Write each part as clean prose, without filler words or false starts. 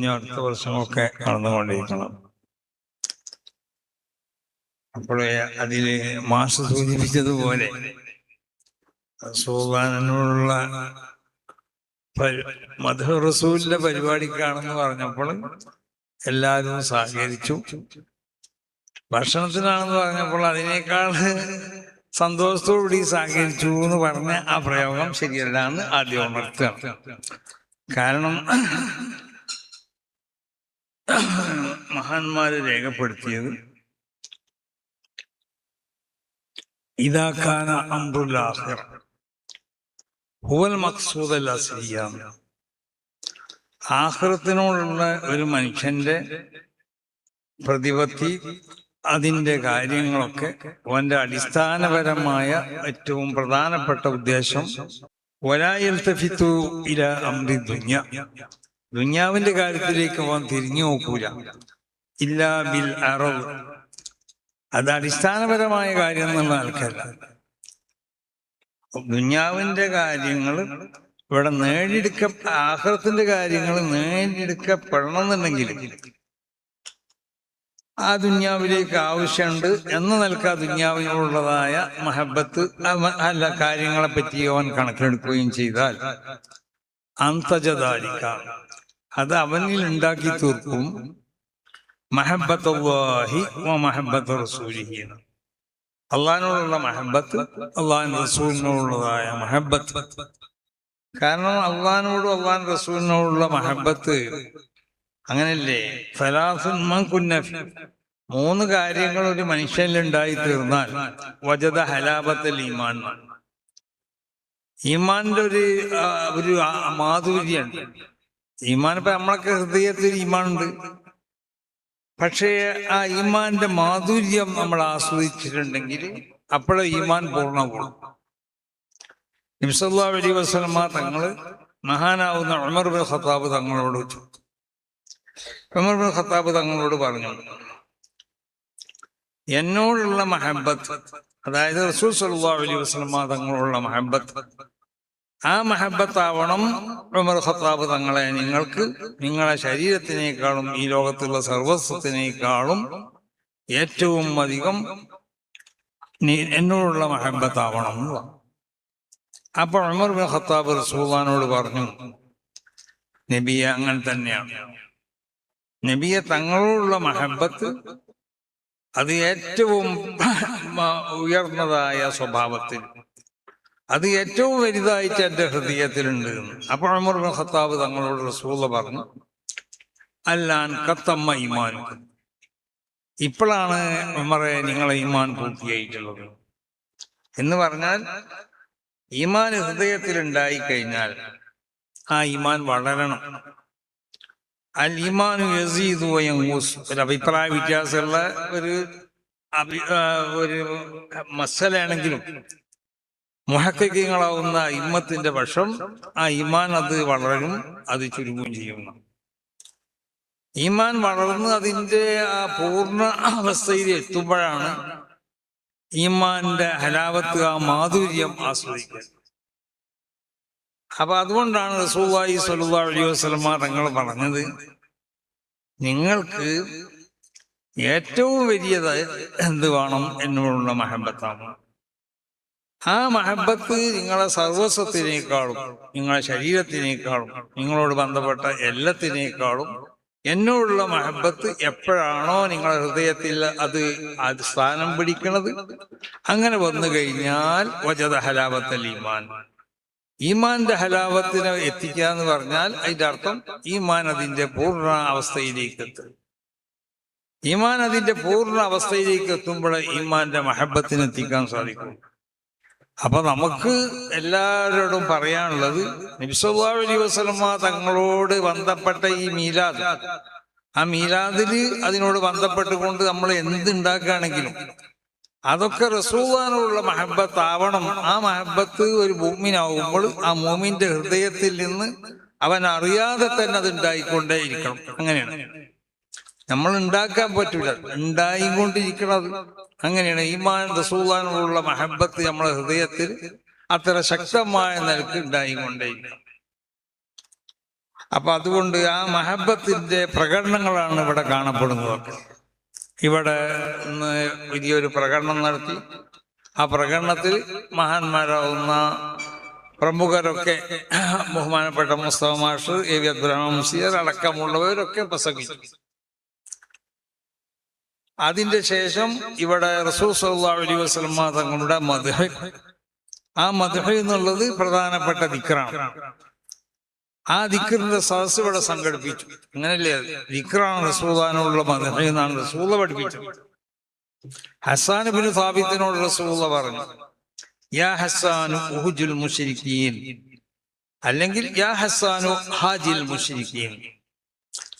ഇനി അടുത്ത വർഷമൊക്കെ നടന്നുകൊണ്ടിരിക്കണം. അപ്പോഴേ അതില് മാഷ് സൂചിപ്പിച്ചതുപോലെ റസൂലുള്ളാഹിനോടുള്ള മദ്ഹ് റസൂലിന്റെ പരിപാടിക്കാണെന്ന് പറഞ്ഞപ്പോൾ എല്ലാവരും സഹകരിച്ചു. ഭക്ഷണത്തിനാണെന്ന് പറഞ്ഞപ്പോൾ അതിനേക്കാൾ സന്തോഷത്തോടുകൂടി സഹകരിച്ചു എന്ന് പറഞ്ഞ ആ പ്രയോഗം ശരിയല്ല എന്ന് ആദ്യം ഉണർത്തുകയാണ്. കാരണം മഹാന്മാര് രേഖപ്പെടുത്തിയത് ഇദാ കാന അംറുൽ ആഖിറ ഹുവൽ മഖ്സൂദ് അൽ അസ്ലിയ, ആഖിറത്തിനോടുള്ള ഒരു മനുഷ്യന്റെ പ്രതിപത്തി, അതിൻ്റെ കാര്യങ്ങളൊക്കെ അവന്റെ അടിസ്ഥാനപരമായ ഏറ്റവും പ്രധാനപ്പെട്ട ഉദ്ദേശം വലാ യൽതഫിതു ഇലാ അംരി ദുനിയ, ദുനിയാവിന്റെ കാര്യത്തിലേക്ക് അവൻ തിരിഞ്ഞു നോക്കൂല. ഇല്ലാ ബിൽ അറദ്, അത് അടിസ്ഥാനപരമായ കാര്യം എന്നുള്ള ആൾക്കല്ല. ദുനിയാവിന്റെ കാര്യങ്ങൾ ഇവിടെ ആഖിറത്തിന്റെ കാര്യങ്ങൾ നേടിയെടുക്കപ്പെടണമെന്നുണ്ടെങ്കിൽ ആ ദുനിയാവിലേക്ക് ആവശ്യമുണ്ട് എന്ന നിലക്ക് ദുനിയാവിനോടുള്ളതായ മഹബത്ത് അല്ല കാര്യങ്ങളെ പറ്റി അവൻ കണക്കിലെടുക്കുകയും ചെയ്താൽ അന്തജദാലിക, അത് അവനിൽ ഉണ്ടാക്കി തീർക്കും മഹബത്തുല്ലാഹി വ മഹബത്തു റസൂലിഹി, അള്ളാഹിനോടുള്ള മഹബത്ത്, അള്ളാഹിന്റെ റസൂലിനോടുള്ളതായ മഹബത്ത്. കാരണം അള്ളാഹിനോടും അള്ളാഹിന്റെ റസൂലിനോടുള്ള മഹബത്ത് അങ്ങനല്ലേ, മൂന്ന് കാര്യങ്ങൾ ഒരു മനുഷ്യനിലുണ്ടായി തീർന്നാൽ വജദ ഹലാബത്തുൽ ഈമാൻ, ഈമാന്റെ ഒരു മാധുര്യമുണ്ട്. ഈമാൻ ഇപ്പൊ നമ്മളൊക്കെ ഹൃദയത്തിൽ ഈമാനുണ്ട്, പക്ഷേ ആ ഈമാന്റെ മാധുര്യം നമ്മൾ ആസ്വദിച്ചിട്ടുണ്ടെങ്കിൽ അപ്പോഴേ ഈമാൻ പൂർണ്ണമാകും. നബി സല്ലല്ലാഹു അലൈഹി വസല്ലമ തങ്ങള് മഹാനാവുന്ന ഉമർ ഇബ്നു ഖത്താബ് തങ്ങളോട് പറഞ്ഞു, എന്നോടുള്ള മഹബത്ത്, അതായത് റസൂൽ സല്ലല്ലാഹു അലൈഹി വസല്ലമ തങ്ങളോടുള്ള മഹബത്ത്, ആ മഹബത്താവണം ഉമർ ഖത്താബ് തങ്ങളെ നിങ്ങൾക്ക് നിങ്ങളെ ശരീരത്തിനേക്കാളും ഈ ലോകത്തുള്ള സർവസ്വത്തിനേക്കാളും ഏറ്റവും അധികം എന്നോടുള്ള മഹബത്താവണം. അപ്പൊ ഉമർ ഇബ്നു ഖത്താബ് റസൂലുള്ളാഹിനോട് പറഞ്ഞു, നബിയെ അങ്ങനെ തന്നെയാണ്, നബിയെ തങ്ങളോടുള്ള മഹബത്ത് അത് ഏറ്റവും ഉയർന്നതായ സ്വഭാവത്തിൽ, അത് ഏറ്റവും വലുതായിട്ട് എൻ്റെ ഹൃദയത്തിലുണ്ട്. അപ്പോൾ ഉമർ ഇബ്നു ഖത്താബ് തങ്ങളോട് റസൂലുള്ളാഹി പറഞ്ഞു, അല്ലാൻ ഖത്തമ്മ ഈമാൻ, ഇപ്പോഴാണ് ഉമറെ നിങ്ങളെ ഈമാൻ പൂർത്തിയായിട്ടുള്ളത് എന്ന് പറഞ്ഞാൽ, ഈമാൻ ഹൃദയത്തിൽ ഉണ്ടായി കഴിഞ്ഞാൽ ആ ഈമാൻ വളരണം. അൽ ഈമാനു യസീദു വയൻഖുസ്, ഒരു അഭിപ്രായ വ്യത്യാസമുള്ള ഒരു മസലയാണെങ്കിലും മുഹഖഖീങ്ങളാവുന്ന ഇമ്മത്തിന്റെ പക്ഷം ആ ഈമാൻ അത് വളരും, അത് ചുരുങ്ങുകയും ചെയ്യുന്നു. ഈമാൻ വളർന്ന് അതിൻ്റെ ആ പൂർണ്ണ അവസ്ഥയിൽ എത്തുമ്പോഴാണ് ഈമാന്റെ ഹലാവത്ത്, ആ മാധുര്യം ആസ്വദിക്കുക. അപ്പൊ അതുകൊണ്ടാണ് റസൂലുള്ളാഹി സ്വല്ലല്ലാഹു അലൈഹി വസല്ലമ തങ്ങൾ പറഞ്ഞത്, നിങ്ങൾക്ക് ഏറ്റവും വലിയത് എന്ത് വേണം, എന്നോടുള്ള മഹബത്താണ്. ആ മഹബത്ത് നിങ്ങളെ സർവസ്വത്തിനേക്കാളും, നിങ്ങളെ ശരീരത്തിനേക്കാളും, നിങ്ങളോട് ബന്ധപ്പെട്ട എല്ലാത്തിനേക്കാളും എന്നോടുള്ള മഹബത്ത് എപ്പോഴാണോ നിങ്ങളുടെ ഹൃദയത്തിൽ അത് സ്ഥാനം പിടിക്കുന്നത്, അങ്ങനെ വന്നു കഴിഞ്ഞാൽ വജദ ഹലാവത്തുൽ ഈമാൻ, ഈമാന്റെ ഹലാവത്തിനെ എത്തിക്കുക എന്ന് പറഞ്ഞാൽ അതിന്റെ അർത്ഥം ഈമാൻ അതിന്റെ പൂർണ്ണ അവസ്ഥയിലേക്ക് എത്തും. ഈമാൻ അതിന്റെ പൂർണ്ണ അവസ്ഥയിലേക്ക് എത്തുമ്പോൾ ഈമാന്റെ മഹബത്തിന് എത്തിക്കാൻ സാധിക്കും. അപ്പൊ നമുക്ക് എല്ലാവരോടും പറയാനുള്ളത്, നബി സല്ലല്ലാഹു അലൈഹി വസല്ലമ തങ്ങളോട് ബന്ധപ്പെട്ട ഈ മീലാദ്, ആ മീലാദില് അതിനോട് ബന്ധപ്പെട്ടുകൊണ്ട് നമ്മൾ എന്തുണ്ടാക്കുകയാണെങ്കിലും അതൊക്കെ റസൂലുള്ളാഹിനോടുള്ള മഹബത്താവണം. ആ മഹബത്ത് ഒരു മുഅ്മിനാവുമ്പോൾ ആ മുഅ്മിന്റെ ഹൃദയത്തിൽ നിന്ന് അവൻ അറിയാതെ തന്നെ അത് ഉണ്ടായിക്കൊണ്ടേ ഇരിക്കണം. അങ്ങനെയാണ്, നമ്മൾ ഉണ്ടാക്കാൻ പറ്റൂല, ഉണ്ടായിക്കൊണ്ടിരിക്കണത്. അങ്ങനെയാണ് ഈമാൻ റസൂലുള്ളാഹിനോടുള്ള മഹബത്ത് നമ്മുടെ ഹൃദയത്തിൽ അത്ര ശക്തമായ നിലക്ക് ഉണ്ടായിക്കൊണ്ടേയിരിക്കണം. അപ്പൊ അതുകൊണ്ട് ആ മഹബത്തിന്റെ പ്രകടനങ്ങളാണ് ഇവിടെ കാണപ്പെടുന്നത്. ഇവിടെ ഇന്ന് വലിയൊരു പ്രകടനം നടത്തി. ആ പ്രകടനത്തിൽ മഹാന്മാരാവുന്ന പ്രമുഖരൊക്കെ, ബഹുമാനപ്പെട്ട മുസ്തഫ മാഷ്, എ വി അബ്ദുറഹ്മാൻ മുസ്ലിയാർ അടക്കമുള്ളവരൊക്കെ പ്രസംഗിച്ചു. അതിന്റെ ശേഷം ഇവിടെ റസൂൽ സല്ലല്ലാഹു അലൈഹി വസല്ലം തങ്ങളുടെ മദ്ഹ്, ആ മദ്ഹ് എന്നുള്ളത് പ്രധാനപ്പെട്ട ദിക്റാണ്. ആ ദിക്റിന്റെ സദസ് ഇവിടെ സംഘടിപ്പിച്ചു. അങ്ങനല്ലേ, ദിക്റാണ് റസൂലുള്ളാഹിനുള്ള മദ്ഹ് എന്നാണ് റസൂൽ പഠിപ്പിച്ചത്. ഹസ്സാൻ ഇബ്നു സാബിത്തിനോട് റസൂൽ പറഞ്ഞു, യാ ഹസ്സാനു ഉഹ്ജുൽ മുശ്രിക്കീൻ, അല്ലെങ്കിൽ യാ ഹസ്സാനു ഹാജിൽ മുശ്രിക്കീൻ.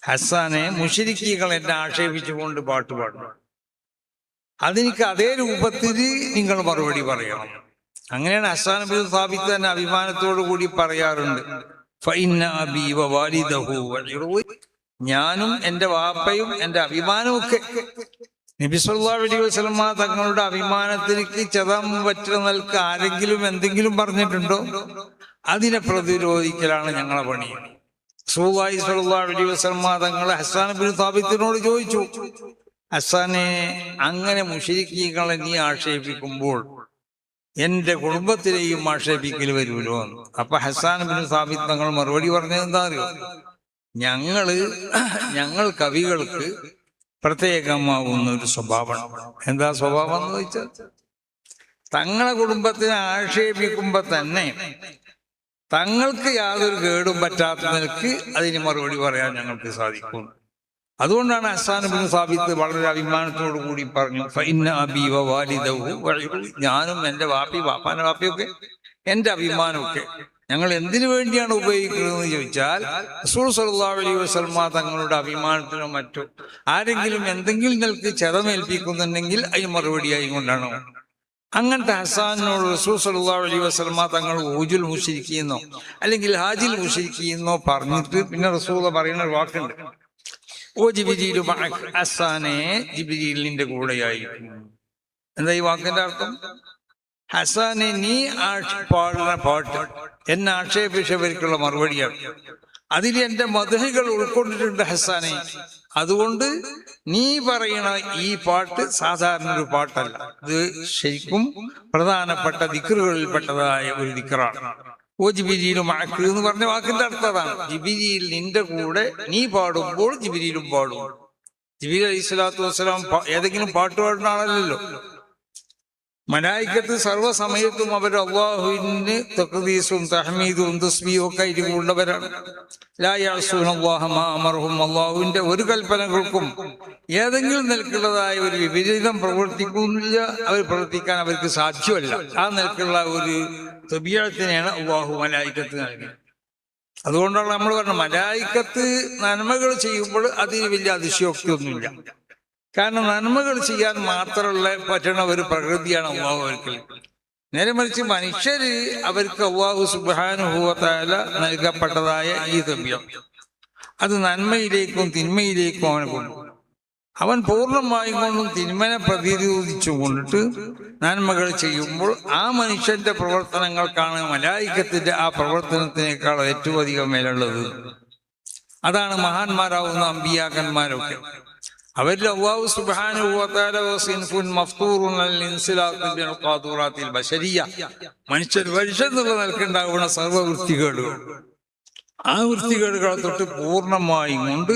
ഹസ്സാനെ, മുശ്രിക്കീകൾ എന്നെ ആക്ഷേപിച്ചുകൊണ്ട് പാട്ട് പാടും, അതെനിക്ക് അതേ രൂപത്തിൽ നിങ്ങൾ മറുപടി പറയണം. അങ്ങനെയാണ് ഹസ്സാൻ ഇബ്നു സാബിത്ത് തന്നെ അഭിമാനത്തോടു കൂടി പറയാറുണ്ട്, ഫഇന്ന അബീ വവാലിദഹു വഇർളി, ഞാനും എൻ്റെ വാപ്പയും എൻ്റെ അഭിമാനവും ഒക്കെ. നബി സല്ലല്ലാഹു അലൈഹി വസല്ലം തങ്ങളുടെ അഭിമാനത്തിലേക്ക് ചതം പറ്റുന്ന നിൽക്ക് ആരെങ്കിലും എന്തെങ്കിലും പറഞ്ഞിട്ടുണ്ടോ? അതിനെ പ്രതിരോധിക്കലാണ് ഞങ്ങളെ പണി. റസൂലുള്ളാഹി സ്വല്ലല്ലാഹു അലൈഹി വസല്ലം തങ്ങൾ ഹസ്സാൻ ഇബ്നു സാബിത്തിനോട് ചോദിച്ചു, ഹസ്സാനെ, അങ്ങനെ മുശ്രിക്കീകളെ നീ ആക്ഷേപിക്കുമ്പോൾ എന്റെ കുടുംബത്തിലെയും ആക്ഷേപിക്കൽ വരുമല്ലോ എന്ന്. അപ്പൊ ഹസ്സാൻ ഇബ്നു സാബിത്ത് തങ്ങൾ മറുപടി പറഞ്ഞത് എന്താ അറിയോ? ഞങ്ങൾ കവികൾക്ക് പ്രത്യേകമാവുന്ന ഒരു സ്വഭാവം. എന്താ സ്വഭാവം എന്ന് ചോദിച്ചാൽ, തങ്ങളെ കുടുംബത്തിനെ ആക്ഷേപിക്കുമ്പോ തന്നെ തങ്ങൾക്ക് യാതൊരു കേടും പറ്റാത്ത നിലക്ക് അതിന് മറുപടി പറയാൻ ഞങ്ങൾക്ക് സാധിക്കും. അതുകൊണ്ടാണ് ഹസ്സാൻ ഇബ്നു സാബിത്ത് വളരെ അഭിമാനത്തോടു കൂടി പറഞ്ഞു, ഫഇന്ന അബീ വവാലിദഹു വഇർളി, ഞാനും എൻ്റെ വാപ്പാന്റെ വാപ്പയൊക്കെ എൻ്റെ അഭിമാനമൊക്കെ ഞങ്ങൾ എന്തിനു വേണ്ടിയാണ് ഉപയോഗിക്കുന്നതെന്ന് ചോദിച്ചാൽ, റസൂൽ സല്ലല്ലാഹു അലൈഹി വസല്ലം തങ്ങളുടെ അഭിമാനത്തിനോ മറ്റോ ആരെങ്കിലും എന്തെങ്കിലും നിലക്ക് ക്ഷതമേൽപ്പിക്കുന്നുണ്ടെങ്കിൽ അതിന് മറുപടിയായി കൊണ്ടാണ്. അങ്ങനത്തെ ഹസ്സാനോട് റസൂൽ സല്ലല്ലാഹു അലൈഹി വസല്ലം തങ്ങൾ ഊജുൽ മുശ്രിക്കീന്നോ അല്ലെങ്കിൽ ഹാജിൽ മുശ്രിക്കീന്നോ പറഞ്ഞിട്ട് പിന്നെ റസൂൽ പറയുന്ന ഒരു വാക്കുണ്ട്, ഓ ജിബ്രീലു മഅക, ഹസ്സാനെ, ജിബ്രീൽ നിന്റെ കൂടെയായിരിക്കും. എന്താ ഈ വാക്കിന്റെ അർത്ഥം? ഹസ്സാനെ, നീ പാടുന്ന പാട്ട് എന്നെ ആക്ഷേപിച്ചവർക്കുള്ള മറുപടിയാണ്. അതിൽ എന്റെ മദ്ഹുകൾ ഉൾക്കൊണ്ടിട്ടുണ്ട് ഹസ്സാനെ. അതുകൊണ്ട് നീ പറയണ ഈ പാട്ട് സാധാരണ ഒരു പാട്ടല്ല, ഇത് ശരിക്കും പ്രധാനപ്പെട്ട ദിക്റുകളിൽപ്പെട്ടതായ ഒരു ദിക്റാണ്. ഓ ജിബ്രീലു മഅക എന്ന് പറഞ്ഞ വാക്കിന്റെ അർത്ഥം അതാണ്. ജിബ്രീൽ നിന്റെ കൂടെ നീ പാടുമ്പോൾ ജിബ്രീലും പാടും. ജിബ്രീൽ അലൈഹി സ്വലാത്തു വസ്സലാം ഏതെങ്കിലും പാട്ട് പാടുന്ന ആളല്ലല്ലോ. മലായിക്കത്ത് സർവ്വസമയത്തും അവർ അള്ളാഹുവിന് തഖ്ദീസും തഹ്മീദും തസ്ബീഹും ഒക്കെ ഉള്ളവരാണ്. ലാ യഅ്സൂനല്ലാഹ മാ അമറഹും, അള്ളാഹുവിന്റെ ഒരു കൽപ്പനകൾക്കും ഏതെങ്കിലും നിലക്കുള്ളതായ ഒരു വിപരീതം പ്രവർത്തിക്കുന്നില്ല, അവർ പ്രവർത്തിക്കാൻ അവർക്ക് സാധ്യമല്ല. ആ നിലക്കുള്ള ഒരു തബീഅത്തിനെയാണ് അള്ളാഹു മലായിക്കത്ത് നൽകിയത്. അതുകൊണ്ടാണ് നമ്മൾ പറഞ്ഞത്, മലായിക്കത്ത് നന്മകൾ ചെയ്യുമ്പോൾ അതിന് വലിയ അതിശയോക്തിയൊന്നുമില്ല. കാരണം നന്മകൾ ചെയ്യാൻ മാത്രമുള്ള പറ്റുന്ന ഒരു പ്രകൃതിയാണ് അള്ളാഹു അവർക്ക്. നേരെ മറിച്ച് മനുഷ്യര് അവർക്ക് അള്ളാഹു സുബ്ഹാനഹു വ തആല നൽകപ്പെട്ടതായ ഈ തബീഅത്ത്, അത് നന്മയിലേക്കും തിന്മയിലേക്കും അവനെ കൊണ്ടു. അവൻ പൂർണ്ണമായും കൊണ്ടും തിന്മനെ പ്രതിരോധിച്ചു കൊണ്ടിട്ട് നന്മകൾ ചെയ്യുമ്പോൾ ആ മനുഷ്യന്റെ പ്രവർത്തനങ്ങൾക്കാണ് മലായിക്കത്തിന്റെ ആ പ്രവർത്തനത്തിനേക്കാൾ ഏറ്റവും അധികം മേലുള്ളത്. അതാണ് മഹാന്മാരാവുന്ന അമ്പിയാക്കന്മാരൊക്കെ. അവരിൽ അല്ലാഹു സുബ്ഹാനഹു വ തആല വസിൻഫുൻ മഫ്തൂറുൻ അൽ ഇൻസിലാഖ് ബിൽ ഖാദുറാത്തിൽ ബശരിയ, മനുഷ്യന്നുള്ള നിലക്കുണ്ടാവുന്ന സർവ്വവൃത്തികേടുകൾ, ആ വൃത്തികേടുകളെ തൊട്ട് പൂർണ്ണമായും കൊണ്ട്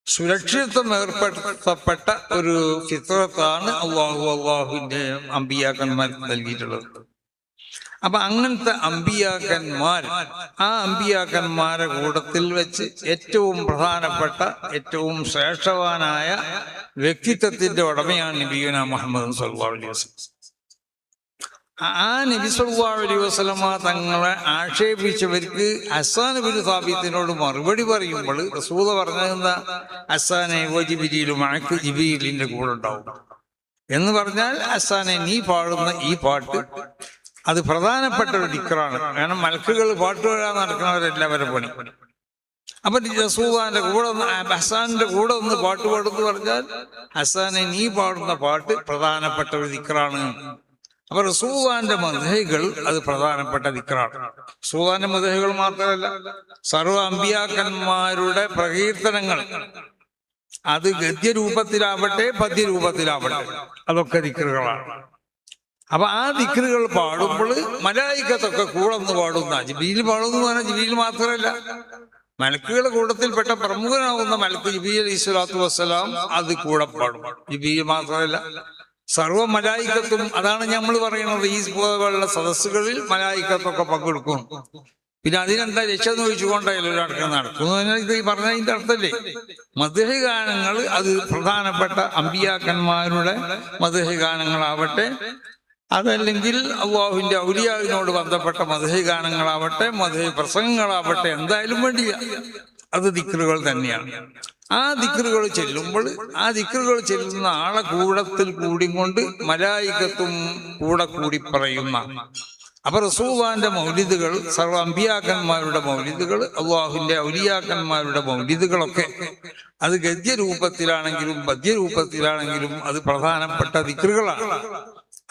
സുരക്ഷിതത്വം ഏർപ്പെടുത്തപ്പെട്ട ഒരു ഫിത്രത്താണ് അള്ളാഹുവിന്റെ അമ്പിയാക്കന്മാർക്ക് നൽകിയിട്ടുള്ളത്. അപ്പൊ അങ്ങനത്തെ അമ്പിയാക്കന്മാർ, ആ അമ്പിയാക്കന്മാരെ കൂട്ടത്തിൽ വെച്ച് ഏറ്റവും പ്രധാനപ്പെട്ട ഏറ്റവും ശ്രേഷ്ഠവാനായ വ്യക്തിത്വത്തിന്റെ ഉടമയാണ് നബിയുനാ മുഹമ്മദ് സല്ലല്ലാഹു അലൈഹി വസല്ലം. ആ നബി സല്ലല്ലാഹു അലൈഹി വസല്ലമ തങ്ങളെ ആക്ഷേപിച്ചവർക്ക് ഹസ്സാൻ ഇബ്നു സാബിത്തിനോട് മറുപടി പറയുമ്പോൾ റസൂൽ പറഞ്ഞതെന്താ? ഹസ്സാനെ വ ജിബ്രീലു മഅക, ജിബ്രീലിന്റെ കൂടെ ഉണ്ടാവും എന്ന് പറഞ്ഞാൽ, ഹസ്സാനെ നീ പാടുന്ന ഈ പാട്ട് അത് പ്രധാനപ്പെട്ട ഒരു ദിക്റാണ്. കാരണം മലക്കുകൾ പാട്ട് പാടാൻ നടക്കുന്നവരെല്ലാവരും പണി. അപ്പൊ റസൂലുള്ളാഹിന്റെ കൂടെ ഹസ്സാന്റെ കൂടെ ഒന്ന് പാട്ട് പാടുന്നു പറഞ്ഞാൽ, ഹസ്സാനെ നീ പാടുന്ന പാട്ട് പ്രധാനപ്പെട്ട ഒരു ദിക്റാണ്. അപ്പൊ റസൂലുള്ളാഹിന്റെ മദ്ഹുകൾ അത് പ്രധാനപ്പെട്ട ദിക്റാണ്. റസൂലുള്ളാഹിന്റെ മദ്ഹുകൾ മാത്രമല്ല, സർവ്വ അമ്പിയാക്കന്മാരുടെ പ്രകീർത്തനങ്ങൾ, അത് ഗദ്യരൂപത്തിലാവട്ടെ പദ്യരൂപത്തിലാവട്ടെ, അതൊക്കെ ദിക്റുകളാണ്. അപ്പൊ ആ ദിക്റുകൾ പാടുമ്പോൾ മലായികത്തൊക്കെ കൂടെ ഒന്ന് പാടുന്ന, ജിബ്രീൽ പാടുന്നു പറഞ്ഞാൽ ജിബ്രീൽ മാത്രമല്ല, മലക്കുകളുടെ കൂട്ടത്തിൽപ്പെട്ട പ്രമുഖനാവുന്ന മലക്ക് ജിബ്രീൽ അലൈഹി സ്വലാത്തു വസ്സലാം അത് കൂടെ പാടും. ജിബ്രീൽ മാത്രമല്ല, സർവ്വ മലായികത്തും. അതാണ് നമ്മൾ പറയുന്നത്, ഈ പോലുള്ള സദസ്സുകളിൽ മലായികത്തൊക്കെ പങ്കെടുക്കും. പിന്നെ അതിനെന്താ രക്ഷ എന്ന് ചോദിച്ചുകൊണ്ടല്ലോ നടക്കുന്നു. ഇത് പറഞ്ഞതിന്റെ അർത്ഥല്ലേ? മദ്ഹ് ഗാനങ്ങൾ അത് പ്രധാനപ്പെട്ട അമ്പിയാക്കന്മാരുടെ മദ്ഹ് ഗാനങ്ങളാവട്ടെ, അതല്ലെങ്കിൽ അല്ലാഹുവിന്റെ ഔലിയാവിനോട് ബന്ധപ്പെട്ട മദ്ഹ് ഗാനങ്ങളാവട്ടെ, മദ്ഹ് പ്രസംഗങ്ങളാവട്ടെ, എന്തായാലും വേണ്ടില്ല, അത് ദിക്റുകൾ തന്നെയാണ്. ആ ദിക്റുകൾ ചെല്ലുമ്പോൾ ആ ദിക്റുകൾ ചെല്ലുന്ന ആളെ കൂടത്തിൽ കൂടിക്കൊണ്ട് മലായികത്തും കൂടെ കൂടി പറയുന്ന. അപ്പൊ റസൂലുള്ളാഹിന്റെ മൗലിദുകൾ, സർവ്വ അമ്പിയാക്കന്മാരുടെ മൗലിദുകൾ, അല്ലാഹുവിന്റെ ഔലിയാക്കന്മാരുടെ മൗലിദുകളൊക്കെ അത് ഗദ്യരൂപത്തിലാണെങ്കിലും പദ്യരൂപത്തിലാണെങ്കിലും അത് പ്രധാനപ്പെട്ട ദിക്റുകളാണ്.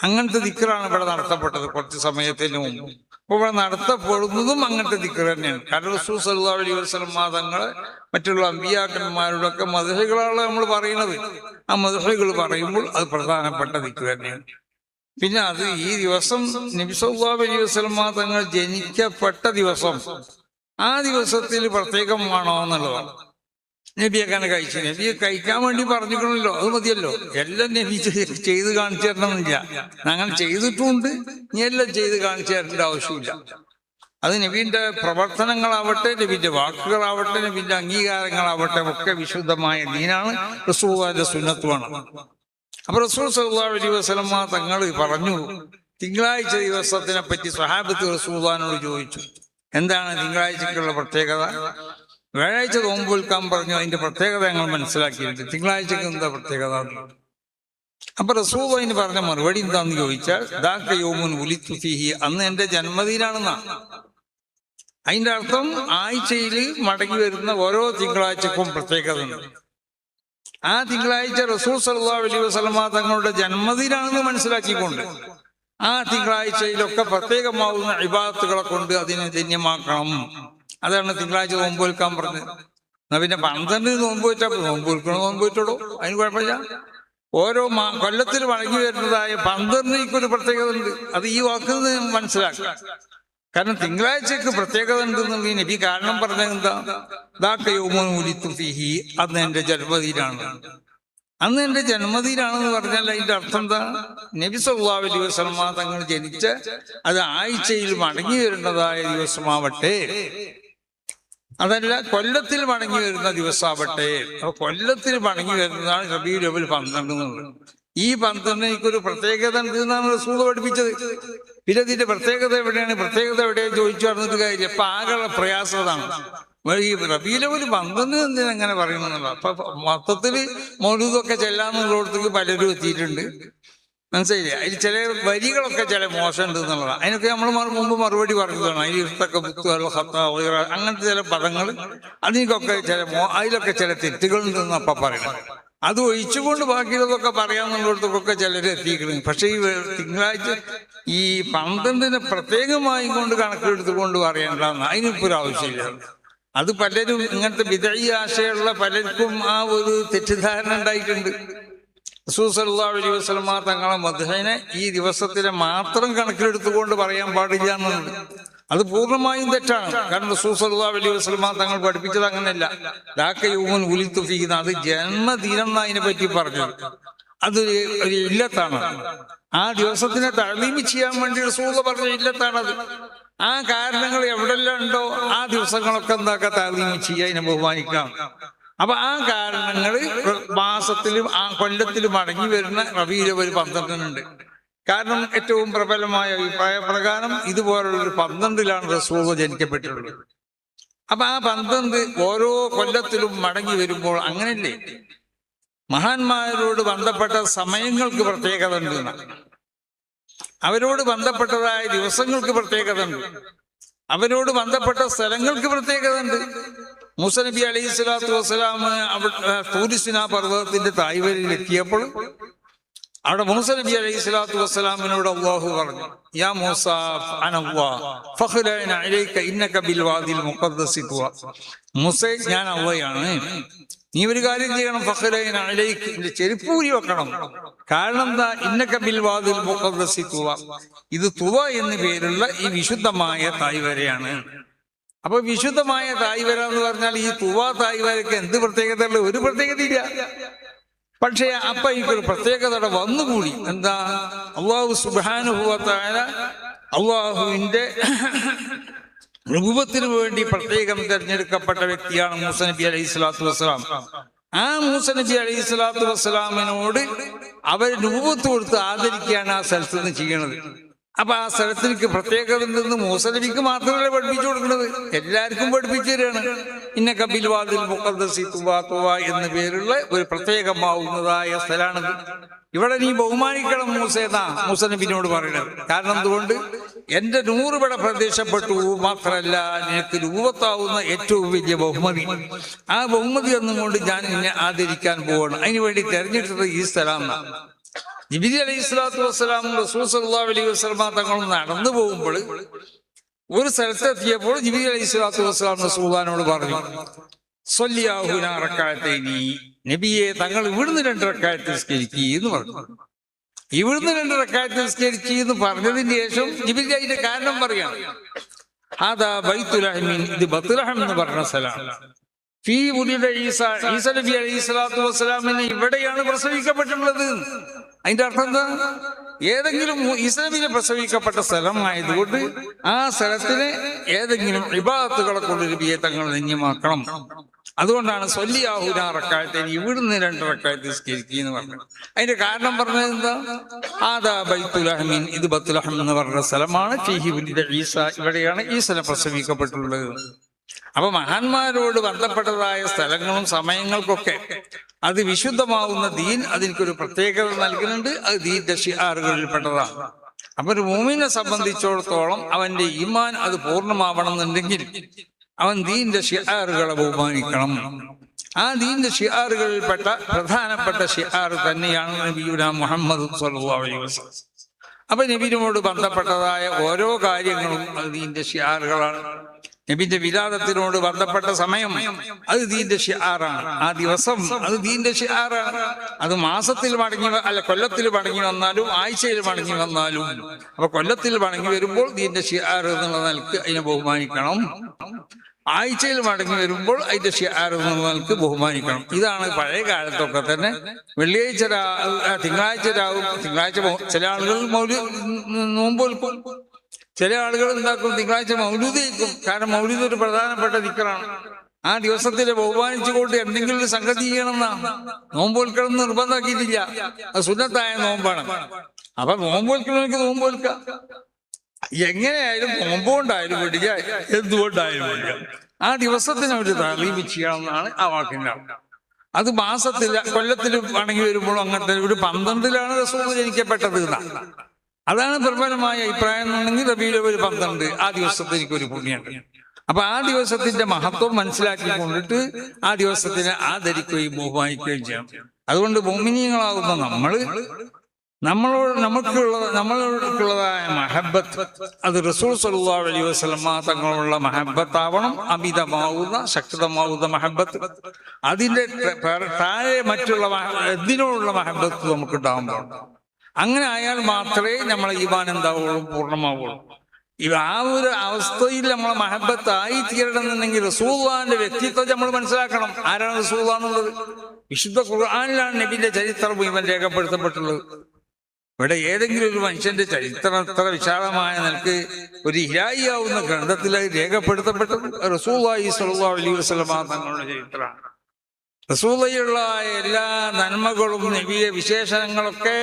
അങ്ങനത്തെ ദിക്റാണ് ഇവിടെ നടത്തപ്പെട്ടത് കുറച്ച് സമയത്തിന് മുമ്പ്. അപ്പൊ ഇവിടെ നടത്തപ്പെടുന്നതും അങ്ങനത്തെ ദിക്ർ തന്നെയാണ്. കാരണം റസൂൽ സല്ലല്ലാഹു അലൈഹി വസല്ലം തങ്ങളെ മറ്റുള്ള അമ്പിയാക്കന്മാരുടെ ഒക്കെ മദ്ഹുകളാണ് നമ്മൾ പറയുന്നത്. ആ മദ്ഹുകൾ പറയുമ്പോൾ അത് പ്രധാനപ്പെട്ട ദിക്ർ തന്നെയാണ്. പിന്നെ അത് ഈ ദിവസം നബി സല്ലല്ലാഹു അലൈഹി വസല്ലം തങ്ങൾ ജനിക്കപ്പെട്ട ദിവസം, ആ ദിവസത്തിൽ പ്രത്യേകം വേണോ എന്നുള്ളതാണ്. നബിയൊക്കെ കഴിച്ചു, നബിയെ കഴിക്കാൻ വേണ്ടി പറഞ്ഞിക്കണല്ലോ, അത് മതിയല്ലോ. എല്ലാം നബി ചെയ്ത് കാണിച്ചു തരണമെന്നില്ല. അങ്ങനെ ചെയ്തിട്ടുണ്ട്, ഇനി എല്ലാം ചെയ്ത് കാണിച്ചു തരേണ്ട ആവശ്യമില്ല. അത് നബീന്റെ പ്രവർത്തനങ്ങളാവട്ടെ, നബീന്റെ വാക്കുകളാവട്ടെ, നബീന്റെ അംഗീകാരങ്ങളാവട്ടെ, ഒക്കെ വിശുദ്ധമായ ദീനാണ്, റസൂലുള്ളാഹിന്റെ സുന്നത്തുമാണ്. അപ്പൊ റസൂൽ സല്ലല്ലാഹു അലൈഹി വസല്ലം തങ്ങൾ പറഞ്ഞു, തിങ്കളാഴ്ച ദിവസത്തിനെ പറ്റി സ്വഹാബത്ത് റസൂലുള്ളാഹിനോട് ചോദിച്ചു, എന്താണ് തിങ്കളാഴ്ചക്കുള്ള പ്രത്യേകത? വ്യാഴാഴ്ച നോമ്പ് വിൽക്കാൻ പറഞ്ഞു, അതിന്റെ പ്രത്യേകത ഞങ്ങൾ മനസ്സിലാക്കിയിട്ടുണ്ട്, തിങ്കളാഴ്ചക്ക് എന്താ പ്രത്യേകത? അപ്പൊ റസൂൽ അതിന് പറഞ്ഞ മറുപടി എന്താന്ന് ചോദിച്ചാൽ, ദാക യൗമുൻ ഉലിതു ഫീഹി, അന്ന് എന്റെ ജന്മദിനാണെന്നാ. അതിന്റെ അർത്ഥം ആഴ്ചയിൽ മടങ്ങി വരുന്ന ഓരോ തിങ്കളാഴ്ചക്കും പ്രത്യേകത ഉണ്ട്. ആ തിങ്കളാഴ്ച റസൂൽ സല്ലല്ലാഹു അലൈഹി വസല്ലം തങ്ങളുടെ ജന്മദിനാണെന്ന് മനസ്സിലാക്കിക്കൊണ്ട് ആ തിങ്കളാഴ്ചയിലൊക്കെ പ്രത്യേകമാവുന്ന ഇബാദത്തുകളെ കൊണ്ട് അതിനെ ധന്യമാക്കണം. അതാണ് തിങ്കളാഴ്ച നോമ്പ് വിൽക്കാൻ പറഞ്ഞത്. എന്നാ പിന്നെ 12 നോമ്പ് വെച്ചാൽ നോമ്പ് വിൽക്കണോ, നോമ്പ് വെച്ചോളൂ, അതിന് കുഴപ്പമില്ല. ഓരോ കൊല്ലത്തിൽ മടങ്ങി വരുന്നതായ 12 ഒരു പ്രത്യേകത ഉണ്ട്. അത് ഈ വാക്കിൽ നിന്ന് മനസ്സിലാക്കുക. കാരണം തിങ്കളാഴ്ചക്ക് പ്രത്യേകത ഉണ്ടെന്നുണ്ടെങ്കിൽ നബി കാരണം പറഞ്ഞത് എന്താ? ദാക യൗമുൻ ഉലിതു ഫീഹി, അന്ന് എന്റെ ജന്മദിനാണ്. അന്ന് എന്റെ ജന്മദിനാണെന്ന് പറഞ്ഞാൽ അതിന്റെ അർത്ഥം എന്താ? നബി സല്ലല്ലാഹു അലൈഹി വസല്ലം തങ്ങൾ ജനിച്ച അത് ആഴ്ചയിൽ മടങ്ങി വരുന്നതായ ദിവസമാവട്ടെ, അതല്ല കൊല്ലത്തിൽ മടങ്ങി വരുന്ന ദിവസമാവട്ടെ. അപ്പൊ കൊല്ലത്തിൽ മടങ്ങി വരുന്നതാണ് റബീഉൽ അവ്വൽ 12 എന്നുള്ളത്. ഈ 12 ഒരു പ്രത്യേകത ഉണ്ട് എന്നാണ് റസൂൽ പഠിപ്പിച്ചത്. പിന്നെ ഇതിന്റെ പ്രത്യേകത എവിടെയാണ്, പ്രത്യേകത എവിടെയാണ് ചോദിച്ചു നടന്നിട്ട് കാര്യം. അപ്പൊ ആകെയുള്ള പ്രയാസം അതാണ്. ഈ റബീഉൽ അവ്വൽ 12 എന്തിനെങ്ങനെ പറയുമെന്നുള്ള. അപ്പൊ മൊത്തത്തില് മൗലൂദൊക്കെ ചെല്ലാന്നുള്ളിടത്തേക്ക് പലരും എത്തിയിട്ടുണ്ട്, മനസ്സിലായില്ലേ? അതിൽ ചില വരികളൊക്കെ ചില മോശം ഉണ്ട് എന്നുള്ളതാണ്. അതിനൊക്കെ നമ്മൾ മുമ്പ് മറുപടി പറഞ്ഞതാണ്. അതിൽ ഇഷ്ടൊക്കെ അങ്ങനത്തെ ചില പദങ്ങൾ, അതിനൊക്കെ അതിലൊക്കെ ചില തെറ്റുകൾ ഉണ്ടെന്ന് അപ്പൊ പറയണം. അത് ഒഴിച്ചുകൊണ്ട് ബാക്കിയുള്ളതൊക്കെ പറയാന്നുള്ളിടത്തൊക്കെ ചിലർ എത്തിക്കണം. പക്ഷെ ഈ തിങ്കളാഴ്ച ഈ 12 പ്രത്യേകമായി കൊണ്ട് കണക്കെടുത്തുകൊണ്ട് പറയേണ്ടതാണ്. അതിനിപ്പോ ഒരു ആവശ്യമില്ല. അത് പലരും ഇങ്ങനത്തെ വിദഈ ആശയമുള്ള പലർക്കും ആ ഒരു തെറ്റിദ്ധാരണ ഉണ്ടായിട്ടുണ്ട്. റസൂൽ സല്ലല്ലാഹു അലൈഹി വസല്ലം തങ്ങളെ മദ്ഹിനെ ഈ ദിവസത്തിലെ മാത്രം കണക്കിലെടുത്തുകൊണ്ട് പറയാൻ പാടില്ല എന്നുണ്ട്. അത് പൂർണ്ണമായും തെറ്റാണ്. കാരണം റസൂൽ സല്ലല്ലാഹു അലൈഹി വസല്ലം തങ്ങൾ പഠിപ്പിച്ചത് അങ്ങനെയല്ല. ദാക യൗമുൻ ഉലിതു ഫീഹി, അത് ജന്മദിനം അതിനെ പറ്റി പറഞ്ഞത് അതൊരു ഇല്ലത്താണ്. ആ ദിവസത്തിനെ തഅ്ലീം ചെയ്യാൻ വേണ്ടി റസൂൽ പറഞ്ഞ ഇല്ലത്താണത്. ആ കാരണങ്ങൾ എവിടെല്ലാം ഉണ്ടോ ആ ദിവസങ്ങളൊക്കെ എന്താക്കാം, തഅ്ലീം ചെയ്യുക, അതിനെ ബഹുമാനിക്കാം. അപ്പൊ ആ കാരണങ്ങൾ മാസത്തിലും ആ കൊല്ലത്തിലും മടങ്ങി വരുന്ന റബീഉൽ അവ്വൽ 12 കാരണം ഏറ്റവും പ്രബലമായ അഭിപ്രായ പ്രകാരം ഇതുപോലുള്ളൊരു 12 റസൂൽ ജനിക്കപ്പെട്ടിട്ടുള്ളത്. അപ്പൊ ആ 12 ഓരോ കൊല്ലത്തിലും മടങ്ങി വരുമ്പോൾ അങ്ങനെയല്ലേ. മഹാന്മാരോട് ബന്ധപ്പെട്ട സമയങ്ങൾക്ക് പ്രത്യേകത ഉണ്ട്, അവരോട് ബന്ധപ്പെട്ടതായ ദിവസങ്ങൾക്ക് പ്രത്യേകത ഉണ്ട്, അവരോട് ബന്ധപ്പെട്ട സ്ഥലങ്ങൾക്ക് പ്രത്യേകത ഉണ്ട്. മൂസ നബി അലൈഹി സ്വലാത്തു വസ്സലാം തൂർ സിനാ പർവ്വതത്തിന്റെ തായ്വരയിൽ എത്തിയപ്പോൾ അവിടെ മൂസ നബി അലൈഹി സ്വലാത്തു വസ്സലാമിനോട് അല്ലാഹു പറഞ്ഞു, യാ മൂസ അനല്ലാഹ് ഫഖ്ലഅന അലൈക ഇന്നക ബിൽ വാദിൽ മുഖദ്ദസി തുവ. മൂസേ, ഞാൻ അല്ലാഹയാണ്, നീ ഒരു കാര്യം ചെയ്യണം, ഫഖ്ലഅന അലൈക, നിന്റെ ചെരുപ്പ് ഊരി വെക്കണം. കാരണം എന്താ? ഇന്നക ബിൽ വാദിൽ മുഖദ്ദസി തുവ, ഇത് തുവ എന്ന് പേരുള്ള ഈ വിശുദ്ധമായ തായ്വരയാണ്. അപ്പൊ വിശുദ്ധമായ തായ്വര എന്ന് പറഞ്ഞാൽ ഈ തുവ തായ്വരയ്ക്ക് എന്ത് പ്രത്യേകത ഉള്ള? ഒരു പ്രത്യേകതയില്ല. പക്ഷേ അപ്പൊ എനിക്കൊരു പ്രത്യേകത വന്നുകൂടി. എന്താ? അല്ലാഹു സുബ്ഹാനഹു വ തആല അല്ലാഹുവിന്റെ റുബൂബത്തിന് വേണ്ടി പ്രത്യേകം തിരഞ്ഞെടുക്കപ്പെട്ട വ്യക്തിയാണ് മൂസ നബി അലൈഹി സ്വലാത്തു വസ്സലാം. ആ മൂസ നബി അലൈഹി സ്വലാത്തു വസ്സലാമിനോട് അവർ റുബൂബത്ത് കൊടുത്ത് ആദരിക്കുകയാണ് ആ സ്ഥലത്ത് നിന്ന് ചെയ്യണത്. അപ്പൊ ആ സ്ഥലത്തിലേക്ക് പ്രത്യേകത ഉണ്ടെന്ന് മൂസ നബിക്ക് മാത്രമല്ല പഠിപ്പിച്ചു കൊടുക്കുന്നത്, എല്ലാവർക്കും പഠിപ്പിച്ചു തരികയാണ്. ഇന്നക ബിൽ വാദിൽ മുഖദ്ദസി തുവാ തുവാ എന്ന പേരുള്ള ഒരു പ്രത്യേകമാവുന്നതായ സ്ഥലമാണിത്. ഇവിടെ നീ ബഹുമാനിക്കണം മൂസേന്നാ മൂസ നബിനോട് പറയുന്നത്. കാരണം എന്തുകൊണ്ട്? എന്റെ 100 പട പ്രദേശപ്പെട്ടു, മാത്രമല്ല നിനക്ക് രൂപത്താവുന്ന ഏറ്റവും വലിയ ബഹുമതി, ആ ബഹുമതി എന്നുകൊണ്ട് ഞാൻ നിന്നെ ആദരിക്കാൻ പോവാണ്. അതിനുവേണ്ടി തെരഞ്ഞെടുത്തത് ഈ സ്ഥലമാണ്. ജിബ്രീൽ അലൈഹി സ്വലാത്തു വസ്സലാം റസൂൽ സല്ലല്ലാഹു അലൈഹി വസല്ലം തങ്ങൾ നടന്നു പോകുമ്പോൾ ഒരു സ്ഥലത്തെത്തിയപ്പോൾ ജിബ്രീൽ അലൈഹി സ്വലാത്തു വസ്സലാം റസൂലുള്ളാഹിനോട് പറഞ്ഞു, സ്വല്ലിയാ ഹുനാ റക്അത്തൈനി, നബിയെ തങ്ങൾ ഇവിടുന്ന് 2 റക്അത്ത് നിസ്കരിക്കുക എന്ന് പറഞ്ഞു. ഇവിടുന്ന് 2 റക്അത്ത് നിസ്കരിക്കുക എന്ന് പറഞ്ഞതിന് ശേഷം ജിബ്രീൽ അതിന്റെ കാരണം പറയാം. അതാ ബൈത്തുലഹ്മിൻ, ഇത് ബത്ലഹം എന്ന് പറഞ്ഞ സ്ഥലമാണ്. ഫീ ഉലിദ ഈസ, ഈസ നബി അലൈഹി സ്വലാത്തു വസ്സലാമിനെ ഇവിടെയാണ് പ്രസവിക്കപ്പെട്ടുള്ളത്. അതിന്റെ അർത്ഥം എന്താ? ഏതെങ്കിലും ഇസ്ലാമിനെ പ്രസവിക്കപ്പെട്ട സ്ഥലമായതുകൊണ്ട് ആ സ്ഥലത്തിന് ഏതെങ്കിലും ഇബാദത്തുകളെ കൊണ്ട് നബിയെ തങ്ങൾ ധന്യമാക്കണം. അതുകൊണ്ടാണ് സ്വല്ലിയാ ഹുനാ റക്അത്തൈനി, ഇവിടുന്ന് 2 റക്അത്ത് നിസ്കരിക്കുക എന്ന് പറഞ്ഞത്. അതിന്റെ കാരണം പറഞ്ഞത് എന്താ? ആദാ ബൈത്തുലഹ്മിൻ, ഇത് ബത്ലഹം എന്ന് പറഞ്ഞ സ്ഥലമാണ്. ഫീഹി ഉലിദ ഈസ, ഇവിടെയാണ് ഈസനെ പ്രസവിക്കപ്പെട്ടുള്ളത്. അപ്പൊ മഹാന്മാരോട് ബന്ധപ്പെട്ടതായ സ്ഥലങ്ങളും സമയങ്ങൾക്കൊക്കെ അത് വിശുദ്ധമാവുന്ന ദീൻ അതിനൊരു പ്രത്യേകത നൽകുന്നുണ്ട്. അത് ദീന്റെ ശിആറുകളിൽപ്പെട്ടതാണ്. അപ്പൊ ഒരു മുഅ്മിനെ സംബന്ധിച്ചിടത്തോളം അവന്റെ ഈമാൻ അത് പൂർണ്ണമാവണമെന്നുണ്ടെങ്കിൽ അവൻ ദീന്റെ ശിആറുകളെ ബഹുമാനിക്കണം. ആ ദീന്റെ ശിആറുകളിൽപ്പെട്ട പ്രധാനപ്പെട്ട ശിആർ തന്നെയാണ് നബിയുനാ മുഹമ്മദ് സ്വല്ലല്ലാഹു അലൈഹി വസല്ലം. അപ്പൊ നബിയോട് ബന്ധപ്പെട്ടതായ ഓരോ കാര്യങ്ങളും അത് ദീന്റെ ശിആറുകളാണ്. നബിന്റെ വിലാദത്തിനോട് ബന്ധപ്പെട്ട സമയം അത് ദീന്റെ ശിആറാണ്. ആ ദിവസം അത് ദീന്റെ ശിആറാണ്. അത് മാസത്തിൽ മടങ്ങി കൊല്ലത്തിൽ മടങ്ങി വന്നാലും ആഴ്ചയിൽ മടങ്ങി വന്നാലും, അപ്പൊ കൊല്ലത്തിൽ മടങ്ങി വരുമ്പോൾ ദീന്റെ ശിആർ എന്നുള്ള നിലക്ക് അതിനെ ബഹുമാനിക്കണം. ആഴ്ചയിൽ മടങ്ങി വരുമ്പോൾ അതിന്റെ ശിആർ എന്നുള്ള നിലക്ക് ബഹുമാനിക്കണം. ഇതാണ് പഴയ കാലത്തൊക്കെ തന്നെ. വെള്ളിയാഴ്ച തിങ്കളാഴ്ച രാവും, തിങ്കളാഴ്ച ചില ആളുകൾ നോമ്പൊൽക്കും, ചില ആളുകൾ എന്താക്കും? തിങ്കളാഴ്ച മൗലൂദ് കഴിക്കും. കാരണം മൗലൂദ് ഒരു പ്രധാനപ്പെട്ട ദിക്റാണ്. ആ ദിവസത്തിലെ ബഹുമാനിച്ചുകൊണ്ട് എന്തെങ്കിലും ഒരു സംഗതി ചെയ്യണമെന്നാ. നോമ്പൊൽക്കണം നിർബന്ധമാക്കിയിട്ടില്ല, അത് സുന്നത്തായ നോമ്പാണ്. അപ്പൊ നോമ്പൊൽക്കണമെങ്കിൽ നോമ്പൊൽക്കാം. എങ്ങനെയായാലും നോമ്പുകൊണ്ടായാലും വേണ്ടില്ല, എന്തുകൊണ്ടായാലും വേണ്ടില്ല, ആ ദിവസത്തിന് ഒരു തഅലീം ചെയ്യണമെന്നാണ് ആ വാക്കിന്റെ അർത്ഥം. അത് മാസത്തിൽ കൊല്ലത്തിൽ മടങ്ങി വരുമ്പോഴും അങ്ങനത്തെ ഒരു 12-ലാണ് റസൂൽ ജനിക്കപ്പെട്ടത് എന്നാണ്. അതാണ് പ്രബലമായ അഭിപ്രായം എന്നുണ്ടെങ്കിൽ റബീഉൽ അവ്വൽ 12, ആ ദിവസത്തെ എനിക്കൊരു പുണ്യമുണ്ട്. അപ്പൊ ആ ദിവസത്തിന്റെ മഹത്വം മനസ്സിലാക്കിക്കൊണ്ടിട്ട് ആ ദിവസത്തിനെ ആദരിക്കുകയും ബഹുമാനിക്കുകയും ചെയ്യണം. അതുകൊണ്ട് മുഅ്മിനീങ്ങളാകുന്ന നമ്മൾക്കുള്ളതായ മഹബത്ത് അത് റസൂൽ സല്ലല്ലാഹു അലൈഹി വസല്ലം തങ്ങളുള്ള മഹബത്താവണം. അമിതമാവുന്ന ശക്തമാവുന്ന മഹബത്ത്, അതിന്റെ താഴെ മറ്റുള്ള എന്തിനോടുള്ള മഹബത്ത് നമുക്ക് ഉണ്ടാകുമ്പോൾ, അങ്ങനെ ആയാൽ മാത്രമേ നമ്മളെ ഈമാൻ എന്താവുള്ളൂ, പൂർണ്ണമാവുള്ളൂ. ആ ഒരു അവസ്ഥയിൽ നമ്മളെ മഹബത്തായി തീരണമെന്നുണ്ടെങ്കിൽ റസൂലുള്ളാഹിന്റെ വ്യക്തിത്വം നമ്മൾ മനസ്സിലാക്കണം. ആരാണ് റസൂലുള്ളാഹി എന്നുള്ളത്? വിശുദ്ധ ഖുർആനിലാണ് നബിന്റെ ചരിത്രം മുഴുവൻ രേഖപ്പെടുത്തപ്പെട്ടുള്ളത്. ഇവിടെ ഏതെങ്കിലും ഒരു മനുഷ്യന്റെ ചരിത്രം അത്ര വിശാലമായ നിലക്ക് ഒരു ഇലാഹിയാവുന്ന ഗ്രന്ഥത്തിൽ രേഖപ്പെടുത്തപ്പെട്ടത് റസൂലുള്ളാഹി സ്വല്ലല്ലാഹു അലൈഹി വസല്ലം തങ്ങളുടെ ചരിത്രമാണ്. റസൂലുള്ളാഹിയുള്ള എല്ലാ നന്മകളും നബിയെ വിശേഷണങ്ങളൊക്കെ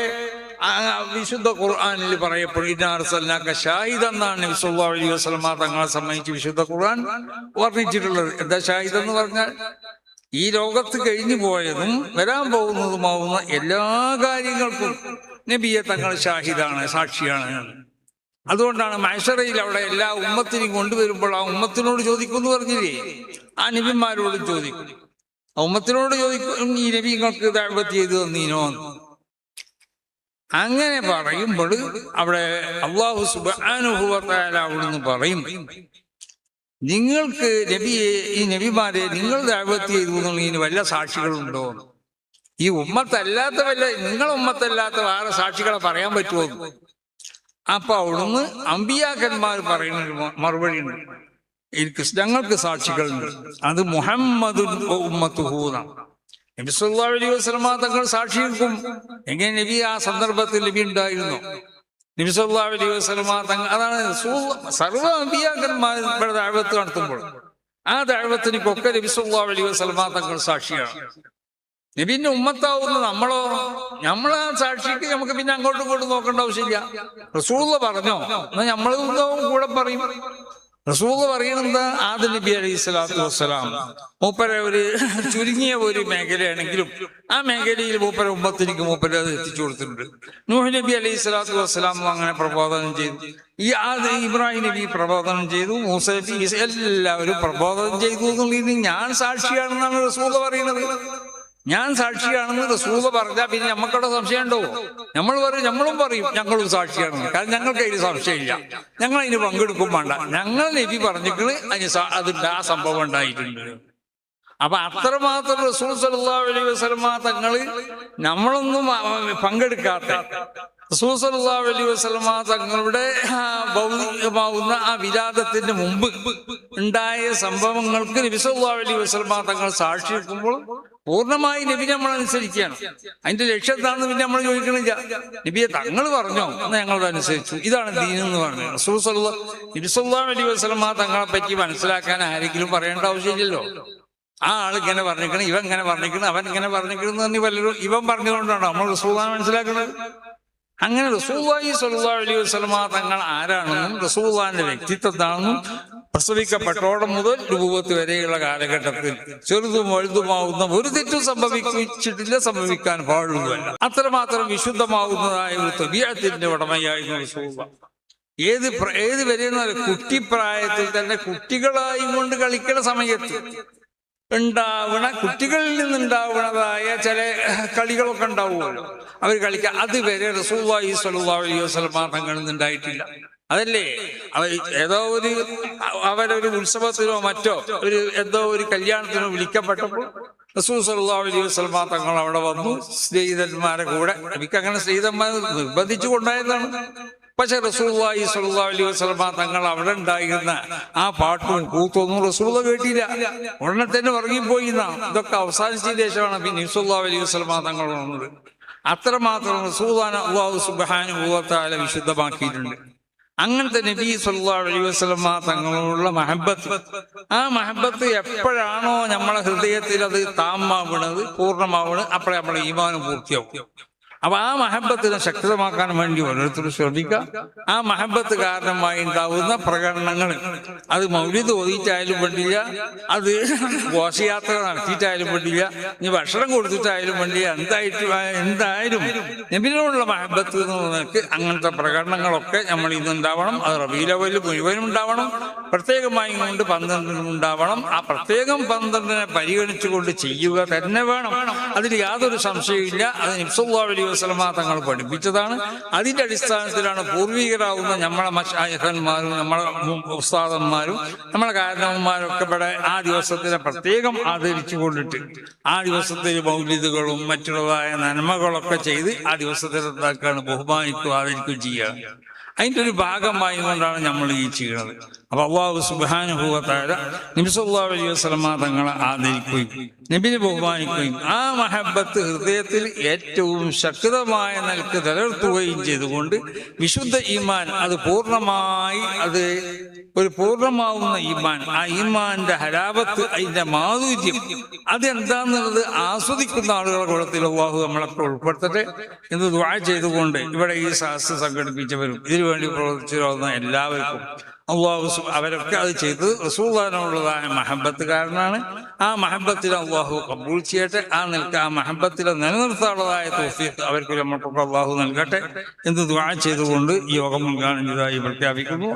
വിശുദ്ധ ഖുർആനിൽ പറയപ്പെടും. ഇന്നാ അർസൽനാക ഷാഹിദൻ എന്നാണ് നബി സല്ലല്ലാഹു അലൈഹി വസല്ലം തങ്ങളെ സംബന്ധിച്ച് വിശുദ്ധ ഖുർആൻ വർണ്ണിച്ചിട്ടുള്ളത്. എന്താ ഷാഹിദ് എന്ന് പറഞ്ഞാൽ? ഈ ലോകത്ത് കഴിഞ്ഞു പോയതും വരാൻ പോകുന്നതുമാവുന്ന എല്ലാ കാര്യങ്ങൾക്കും നബിയെ തങ്ങൾ ഷാഹിദാണ്, സാക്ഷിയാണ്. അതുകൊണ്ടാണ് മഹ്ശറയിൽ അവിടെ എല്ലാ ഉമ്മത്തിനെയും കൊണ്ടുവരുമ്പോൾ ആ ഉമ്മത്തിനോട് ചോദിക്കുമെന്ന് പറഞ്ഞില്ലേ, ആ നബിമാരോട് ചോദിക്കും. ആ ഉമ്മത്തിനോട് ചോദിക്കും, ഈ നബി നിങ്ങൾക്ക് ദഅവത്ത് ചെയ്തു തന്നീനോ? അങ്ങനെ പറയുമ്പോൾ അവിടെ അല്ലാഹു സുബ്ഹാനഹു വ തആല അവിടുന്ന് പറയും, നിങ്ങൾക്ക് നബിയെ, ഈ നബിമാരെ നിങ്ങൾ ദഅവത്ത് ചെയ്തു എന്നുള്ളതിന് വല്ല സാക്ഷികളുണ്ടോ? ഈ ഉമ്മത്തല്ലാത്ത നിങ്ങളെ ഉമ്മത്തല്ലാത്ത വേറെ സാക്ഷികളെ പറയാൻ പറ്റുമോ? അപ്പൊ അവിടുന്ന് അമ്പിയാക്കന്മാർ പറയുന്ന മറുപടി ഉണ്ട്, ഞങ്ങൾക്ക് സാക്ഷികളുണ്ട്, അത് മുഹമ്മദുൻ ഉമ്മത്തുഹു എന്നാണ്. നബി സല്ലല്ലാഹു അലൈഹി വസല്ലമ തങ്ങൾ സാക്ഷി നിൽക്കും. എങ്ങനെ നബി ആ സന്ദർഭത്തിൽ നബി ഉണ്ടായിരുന്നു? നബി സല്ലല്ലാഹു അലൈഹി വസല്ലമ തങ്ങൾ, അതാണ് സർവ്വ അമ്പിയാക്കന്മാരുടെ ദഅവത്ത് നടത്തുമ്പോൾ ആ ദഅവത്തിനൊക്കെ നബി സല്ലല്ലാഹു അലൈഹി വസല്ലമ തങ്ങൾ സാക്ഷിയാണ്. നബിന്റെ ഉമ്മത്താവുന്ന നമ്മളാ സാക്ഷിക്ക് നമുക്ക് പിന്നെ അങ്ങോട്ടും ഇങ്ങോട്ടും നോക്കേണ്ട ആവശ്യമില്ല. റസൂൽ പറഞ്ഞോ എന്നാൽ നമ്മൾ കൂടെ പറയും. റസൂൽ പറയുന്നത് ആദം നബി അലൈഹി സ്വലാത്തു വസ്സലാം മൂപ്പരെ ഒരു ചുരുങ്ങിയ ഒരു മേഖലയാണെങ്കിലും ആ മേഖലയിൽ മൂപ്പരെ ഉമ്മത്തിനിക്ക് മൂപ്പരെ അത് എത്തിച്ചു കൊടുത്തിട്ടുണ്ട്. നൂഹ് നബി അലൈഹി സ്വലാത്തു വസ്സലാം അങ്ങനെ പ്രബോധനം ചെയ്തു, ഇബ്രാഹിം നബി പ്രബോധനം ചെയ്തു, മൂസ നബി, എല്ലാവരും പ്രബോധനം ചെയ്തു എന്നുള്ളതിന് ഞാൻ സാക്ഷിയാണെന്നാണ് റസൂൽ പറയുന്നത്. ഞാൻ സാക്ഷിയാണെന്ന് റസൂൽ പറഞ്ഞാൽ പിന്നെ നമുക്കവിടെ സംശയം ഉണ്ടോ? നമ്മളും പറയും ഞങ്ങളും സാക്ഷിയാണെന്ന്. കാരണം ഞങ്ങൾക്ക് അതിന് സംശയമില്ല, ഞങ്ങൾ അതിന് പങ്കെടുക്കും വേണ്ട. ഞങ്ങൾ നബി പറഞ്ഞിട്ട് അതിന്റെ ആ സംഭവം ഉണ്ടായിട്ടുണ്ട്. അപ്പൊ അത്രമാത്രം റസൂൽ സല്ലല്ലാഹു അലൈഹി വസല്ലമ തങ്ങള് നമ്മളൊന്നും പങ്കെടുക്കാത്ത റസൂൽ സല്ലല്ലാഹു അലൈഹി വസല്ലമ തങ്ങളുടെ ഭൗതികമാവുന്ന ആ വിലാദത്തിന് മുമ്പ് ഉണ്ടായ സംഭവങ്ങൾക്ക് നബി സല്ലല്ലാഹു അലൈഹി വസല്ലമ തങ്ങൾ സാക്ഷി നിൽക്കുമ്പോൾ പൂർണ്ണമായി നബി നമ്മൾ അനുസരിക്കുകയാണ്. അതിന്റെ ലക്ഷ്യത്താണെന്ന് പിന്നെ നമ്മൾ ചോദിക്കണില്ല. നബിയെ തങ്ങൾ പറഞ്ഞോ എന്നാൽ ഞങ്ങളത് അനുസരിച്ചു, ഇതാണ് ദീൻ എന്ന് പറഞ്ഞത്. റസൂൽ നബി സല്ലല്ലാഹു അലൈഹി വസല്ലമ തങ്ങളെ പറ്റി മനസ്സിലാക്കാൻ ആരെങ്കിലും പറയേണ്ട ആവശ്യമില്ലല്ലോ. ആ ആൾ ഇങ്ങനെ പറഞ്ഞിരിക്കണം, ഇവൻ ഇങ്ങനെ പറഞ്ഞിരിക്കണം, അവൻ ഇങ്ങനെ പറഞ്ഞിരിക്കണം എന്ന് പറഞ്ഞ് പലരും ഇവൻ പറഞ്ഞുകൊണ്ടാണ് നമ്മൾ റസൂലിനെ മനസ്സിലാക്കുന്നത്. അങ്ങനെ റസൂലുള്ളാഹി സ്വല്ലല്ലാഹു അലൈഹി വസല്ലമ തങ്ങൾ ആരാണെന്നും റസൂലുള്ളാഹിന്റെ വ്യക്തിത്വം എന്താണെന്നും പ്രസവിക്കപ്പെട്ടോടം മുതൽ രൂപത്ത് വരെയുള്ള കാലഘട്ടത്തിൽ ചെറുതും വലുതുമാവുന്ന ഒരു തെറ്റും സംഭവിച്ചിട്ടില്ല, സംഭവിക്കാൻ പാടുള്ളതല്ല. അത്രമാത്രം വിശുദ്ധമാവുന്നതായ ഒരു തബീഅത്തിന്റെ ഉടമയായിരുന്നു റസൂലുള്ളാഹി. ഏത് വരെയെന്ന കുട്ടിപ്രായത്തിൽ തന്നെ കുട്ടികളായി കൊണ്ട് കളിക്കുന്ന സമയത്ത് കുട്ടികളിൽ നിന്നുണ്ടാവുന്നതായ ചില കളികളൊക്കെ ഉണ്ടാവുമല്ലോ, അവർ കളിക്കുക. അതുവരെ റസൂലുള്ളാഹി സ്വല്ലല്ലാഹു അലൈഹി വസല്ലമ തങ്ങളിൽ നിന്നുണ്ടായിട്ടില്ല. അതല്ലേ അവരൊരു ഉത്സവത്തിനോ മറ്റോ എന്തോ ഒരു കല്യാണത്തിനോ വിളിക്കപ്പെട്ടപ്പോൾ റസൂൽ സല്ലല്ലാഹു അലൈഹി വസല്ലമ തങ്ങൾ അവിടെ വന്നു സ്നേഹിതന്മാരെ കൂടെ. എനിക്ക് അങ്ങനെ സ്നേഹിതന്മാർ നിർബന്ധിച്ചു കൊണ്ടായതാണ്. പക്ഷെ റസൂലുള്ളാഹി സ്വല്ലല്ലാഹു അലൈഹി വസല്ലമ തങ്ങൾ അവിടെ ഉണ്ടായിരുന്ന ആ പാട്ടും കൂത്തൊന്നും റസൂൽ കേട്ടില്ല. ഉടനെ തന്നെ ഉറങ്ങിപ്പോയി. ഇതൊക്കെ അവസാനിച്ച ശേഷമാണ് പിന്നെ നബി സല്ലല്ലാഹു അലൈഹി വസല്ലമ തങ്ങൾ വന്നത്. അത്രമാത്രം റസൂലുള്ളാഹിനെ അല്ലാഹു സുബ്ഹാനഹു വ തആല വിശുദ്ധമാക്കിയിട്ടുണ്ട്. അങ്ങനത്തെ നബി സല്ലല്ലാഹു അലൈഹി വസല്ലമ തങ്ങളുള്ള മഹബത്ത്, ആ മഹബത്ത് എപ്പോഴാണോ നമ്മളെ ഹൃദയത്തിൽ അത് താമാവുന്നത്, പൂർണ്ണമാവുന്നത്, അപ്പോഴേ നമ്മളെ ഈമാനും പൂർത്തിയാവും. അപ്പൊ ആ മഹബത്തിനെ ശക്തമാക്കാൻ വേണ്ടി ഓരോരുത്തരും ശ്രമിക്കുക. ആ മഹബത്ത് കാരണമായി ഉണ്ടാവുന്ന പ്രകടനങ്ങൾ, അത് മൗലിദ് ഓതിയിട്ടായാലും വേണ്ടില്ല, അത് ഘോഷയാത്ര നടത്തിയിട്ടായാലും വേണ്ടില്ല, ഇനി ഭക്ഷണം കൊടുത്തിട്ടായാലും വേണ്ടില്ല, എന്തായാലും നബിയോടുള്ള മഹബത്ത് നിനക്ക് അങ്ങനത്തെ പ്രകടനങ്ങളൊക്കെ നമ്മൾ ഇന്നുണ്ടാവണം. അത് റബീഉൽ അവ്വൽ മുഴുവനും ഉണ്ടാവണം, പ്രത്യേകമായി കൊണ്ട് 12 ഉണ്ടാവണം. ആ പ്രത്യേകം 12 പരിഗണിച്ചുകൊണ്ട് ചെയ്യുക തന്നെ വേണം. അതിൽ യാതൊരു സംശയമില്ല. അത് നബി സല്ലല്ലാഹു അലൈഹി വസല്ലമ തങ്ങൾ പഠിപ്പിച്ചതാണ്. അതിന്റെ അടിസ്ഥാനത്തിലാണ് പൂർവികരാകുന്ന നമ്മളെ മശായിഖന്മാരും നമ്മളെ ഉസ്താദന്മാരും നമ്മളെ കാരണവന്മാരും ഒക്കെ ഇവിടെ ആ ദിവസത്തിനെ പ്രത്യേകം ആദരിച്ചു കൊണ്ടിട്ട് ആ ദിവസത്തിൽ മൗലിദുകളും മറ്റുള്ളതായ നന്മകളൊക്കെ ചെയ്ത് ആ ദിവസത്തിൽ എന്താക്കാണ് ബഹുമാനിക്കുക, ആദരിക്കുകയും ചെയ്യുക. അതിൻ്റെ ഒരു ഭാഗമായി കൊണ്ടാണ് നമ്മൾ ഈ ചെയ്യുന്നത്. അപ്പൊ അല്ലാഹു സുബ്ഹാനഹു വ തആല നബി സല്ലല്ലാഹു അലൈഹി വസല്ലമ തങ്ങളെ ആദരിക്കുകയും നബിയെ ബഹുമാനിക്കുകയും ആ മഹബത്ത് ഹൃദയത്തിൽ ഏറ്റവും ശക്തമായ നിലക്ക് നിലനിർത്തുകയും ചെയ്തുകൊണ്ട് വിശുദ്ധ ഈമാൻ, അത് പൂർണ്ണമായി അത് ഒരു പൂർണ്ണമാവുന്ന ഈമാൻ, ആ ഈമാന്റെ ഹലാവത്ത്, അതിന്റെ മാധുര്യം അതെന്താന്നുള്ളത് ആസ്വദിക്കുന്ന ആളുകളുടെ കൂട്ടത്തിൽ അല്ലാഹു നമ്മളൊക്കെ ഉൾപ്പെടുത്തട്ടെ എന്ന് ദുആ ചെയ്തുകൊണ്ട് ഇവിടെ ഈ സദസ്സ് സംഘടിപ്പിച്ചവരും ഇതിനുവേണ്ടി പ്രവർത്തിച്ചിരുന്ന എല്ലാവർക്കും അള്ളാഹു അവരൊക്കെ അത് ചെയ്ത് റസൂലുള്ളാഹിനോടുള്ളതായ മഹബത്ത് കാരണമാണ്. ആ മഹബത്തിൽ അള്ളാഹു കബൂൽ ചെയ്യട്ടെ. ആ നിൽക്കുക ആ മഹബത്തിൽ നിലനിർത്താനുള്ളതായ തൗഫീഖ് അവർക്ക് നമ്മൾക്കൊക്കെ അള്ളാഹു നൽകട്ടെ എന്ന് ദുആ ചെയ്തുകൊണ്ട് യോഗം ഉദ്ഘാടനം ചെയ്തതായി പ്രഖ്യാപിക്കുന്നു.